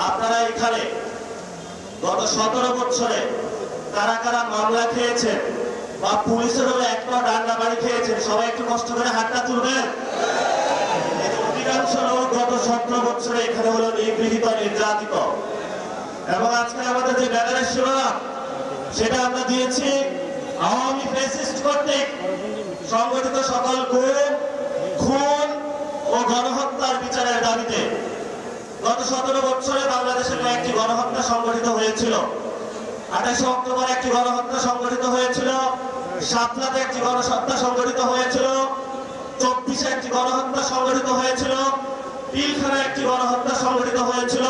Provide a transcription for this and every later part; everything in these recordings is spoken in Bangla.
আপনারা এখানে গত 17 বছরে কারা কারা মামলা খেয়েছেন বা পুলিশের হলে একটা ডান্ডা বাড়ি খেয়েছেন, সবাই একটু কষ্ট করে হাতটা তুলবেন। অধিকাংশ লোক গত 17 বছরে এখানে হলো নিগৃহীত, নির্যাতিত। এবং আজকে আমাদের যে ব্যানারের শিরোনাম সেটা আমরা দিয়েছি আওয়ামী ফ্যাসিস্ট কর্তৃক সংগঠিত সকল গুম, খুন ও গণহত্যার বিচারের দাবিতে। গত 17 বছরে বাংলাদেশে কয়েকটি গণহত্যা সংগঠিত হয়েছিল। 28 অক্টোবর একটি গণহত্যা সংগঠিত হয়েছিল, সাতলাতে একটি গণহত্যা সংগঠিত হয়েছিল, 24-এ একটি গণহত্যা সংগঠিত হয়েছিল, পিলখানায় একটি গণহত্যা সংগঠিত হয়েছিল।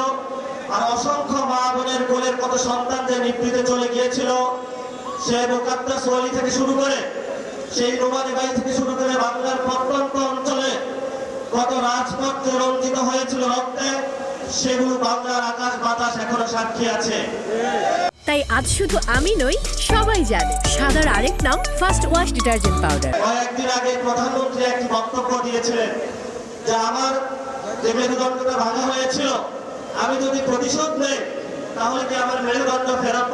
আর অসংখ্য মা বোনের কোলের কত সন্তান যে নিভৃতে চলে গিয়েছিল, সে মোকাদ্দাস ওয়ালি থেকে শুরু করে সেই নোমানি বাড়ি থেকে শুরু করে বাংলার প্রত্যন্ত অঞ্চলে কত রাজপথ রঞ্জিত হয়েছিল রক্তে, সেগুলো বাংলার আকাশ বাতাস এখনো সাক্ষী আছে। তাই আজ শুধু আমি নই, সবাই জানে সাদার আরেক নাম ফার্স্ট ওয়াশ ডিটারজেন্ট পাউডার। কয়েকদিন আগে প্রধানমন্ত্রী একটি বক্তব্য দিয়েছিলেন যে আমার যে মেরুদণ্ডটা ভাঙা হয়েছিল, আমি যদি প্রতিশোধ নেই তাহলে কি আমার মেরুদণ্ড ফেরত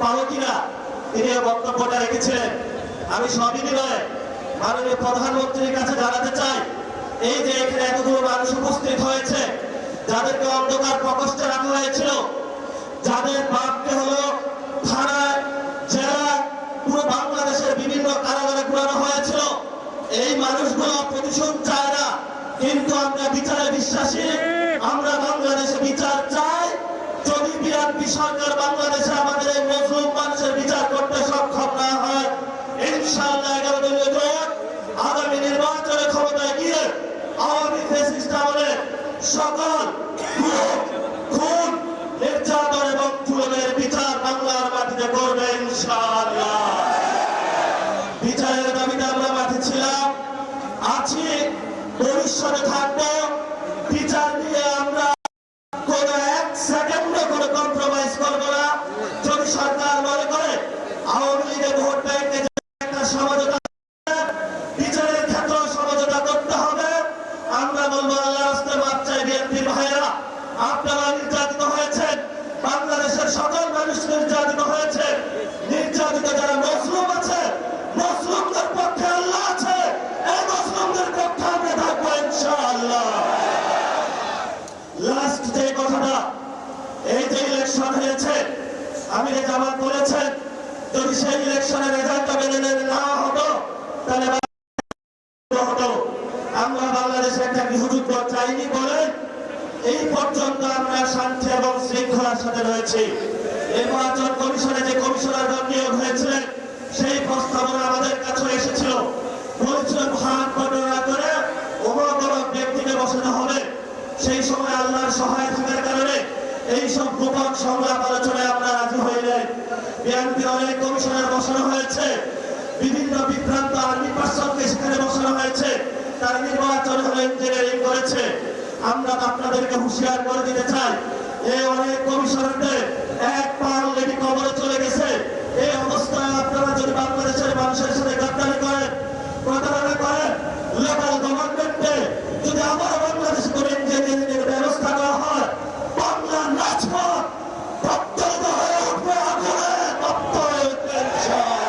পাবো কিনা, তিনি বক্তব্যটা রেখেছিলেন। আমি সবিনয়ে মাননীয় প্রধানমন্ত্রীর কাছে জানাতে চাই, এই যে এখানে এতগুলো মানুষ উপস্থিত হয়েছে, যাদেরকে অন্ধকার প্রকোষ্ঠে রাখা হয়েছিল, যাদের বাপকে হলো থানায়, জেলায়, পুরো বাংলাদেশের বিভিন্ন কারাগারে পুরানো হয়েছিল, এই মানুষগুলো প্রতিশোধ চায় না, কিন্তু আমরা বিচারে বিশ্বাসী। আমরা বাংলাদেশে বিচার চাই। যদি বিএনপি সরকার বাংলাদেশে আমাদের এই মজলুম মানুষের বিচার করতে সক্ষম না হয়, ইনশাআল্লাহ 11 দলীয় জোট আগামী নির্বাচনে ক্ষমতায় গিয়ে আওয়ামী ফ্যাসিস্ট আমলের সকল খুন, নির্যাতন এবং জুলুমের বিচার বাংলার মাটিতে করবে ইনশাআল্লাহ। বিচারের দাবিতে আমরা মাঠে ছিলাম, আছি, ভবিষ্যতে থাকবো। বিচার নিয়ে আমরা কোন এক সেকেন্ডে কোনো কম্প্রোমাইজ করবো না। যদি সরকার মনে করে আওয়ামী লীগের ভোট ব্যাংকে একটা সমঝোতা, বিচারের ক্ষেত্রে সমঝোতা করতে হবে, আমরা বলবো আল্লাহর রাস্তায় মাপ চাই। বিএনপির ভাইয়েরা, আপনারা নির্যাতিত হয়েছেন, বাংলাদেশের সকল মানুষ নির্যাতিত হয়েছে। নির্যাতিত যারা মুসলিম আছে, মুসলিমদের পক্ষে আল্লাহ আছে, এই মুসলিমদের পক্ষে আমরা থাকবো ইনশাআল্লাহ। লাস্ট যে কথাটা, এই যে ইলেকশন হয়েছে, আমিরে জামাত বলেছেন যদি সেই ইলেকশনের রেজাল্টটা মেনে না হতো তাহলে হতো। আমরা বাংলাদেশে একটা গৃহযুদ্ধ চাইনি বলে এই পর্যন্ত আমরা শান্তি এবং শৃঙ্খলার সাথে রয়েছি। নির্বাচন কমিশনে যে কমিশনারগণ নিয়োগ হয়েছিলেন, সেই প্রস্তাবনা আমাদের কাছে এসেছিল, বলেছিলেন ভাগ বর্ণনা করে অমুক অমুক ব্যক্তিকে বসানো হবে। সেই সময় আল্লাহর সহায় থাকার কারণে এইসব গোপন সংলাপ আলোচনায় আমরা রাজি হইলেন। বিএনপির অনেক কমিশনার বসানো হয়েছে, বিভিন্ন বিভ্রান্ত আর্মি পার্সনকে সেখানে বসানো হয়েছে, তার নির্বাচন হলো ইঞ্জিনিয়ারিং করেছে। আমরা আপনাদেরকে হুঁশিয়ার করে দিতে চাই, এই অনেক কমিশনারদের এক পা অলরেডি কবরে চলে গেছে। এই অবস্থায় আপনারা যদি বাংলাদেশের মানুষের সাথে গাদ্দারি করেন, প্রতারণা করেন, লোকাল গভর্নমেন্টে যদি আবার বাংলাদেশে করে ইঞ্জিনিয়ারিং এর ব্যবস্থা করা হয়, বাংলার রাজপথ প্রত্যন্ত হয়ে উঠবে, আগুনে তপ্ত হয়ে উঠবে ইনশাআল্লাহ।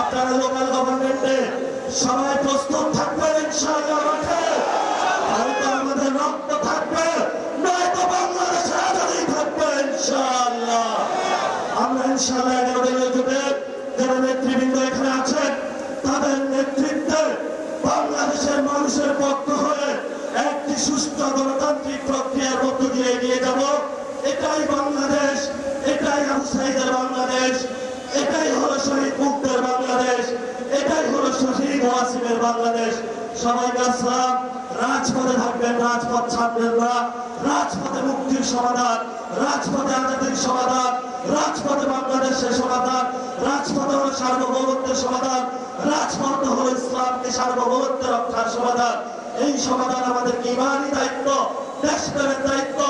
আপনারা লোকাল গভর্নমেন্টে সবাই প্রস্তুত থাকবেন ইনশাআল্লাহ। হয়তো আমাদের রক্ত থাকবে, নয়তো বাংলাদেশের আজাদী থাকবে ইনশাআল্লাহ। আমরা ইনশাআল্লাহ 11 দলীয় জোটের যারা নেতৃবৃন্দ এখানে আছেন, তাদের নেতৃত্বে বাংলাদেশের মানুষের পক্ষ হয়ে একটি সুস্থ গণতান্ত্রিক প্রক্রিয়ার মধ্য দিয়ে এগিয়ে যাব। এটাই বাংলাদেশ, এটাই আবু সাঈদের বাংলাদেশ, এটাই হলো শহীদ মুক্তির বাংলাদেশ, এটাই হলো শহীদ ওয়াসিমের বাংলাদেশ। সবাইকে আসসালাম। রাজপথে থাকবেন, রাজপথ ছাড়বেন না। রাজপথে মুক্তির সমাধান, রাজপথে আজাদীর সমাধান, রাজপথে বাংলাদেশের সমাধান, রাজপথে হলো সার্বভৌমত্বের সমাধান, রাজপথ হলো ইসলামকে সার্বভৌমত্ব রক্ষার সমাধান। এই সমাধান আমাদেরকে ইমানি দায়িত্ব, দেশপ্রেমের দায়িত্ব,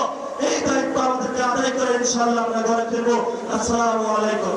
এই দায়িত্ব আমাদেরকে আদায় করে ইনশাআল্লাহ আমরা গড়ে ফিরবো। আসসালামু আলাইকুম।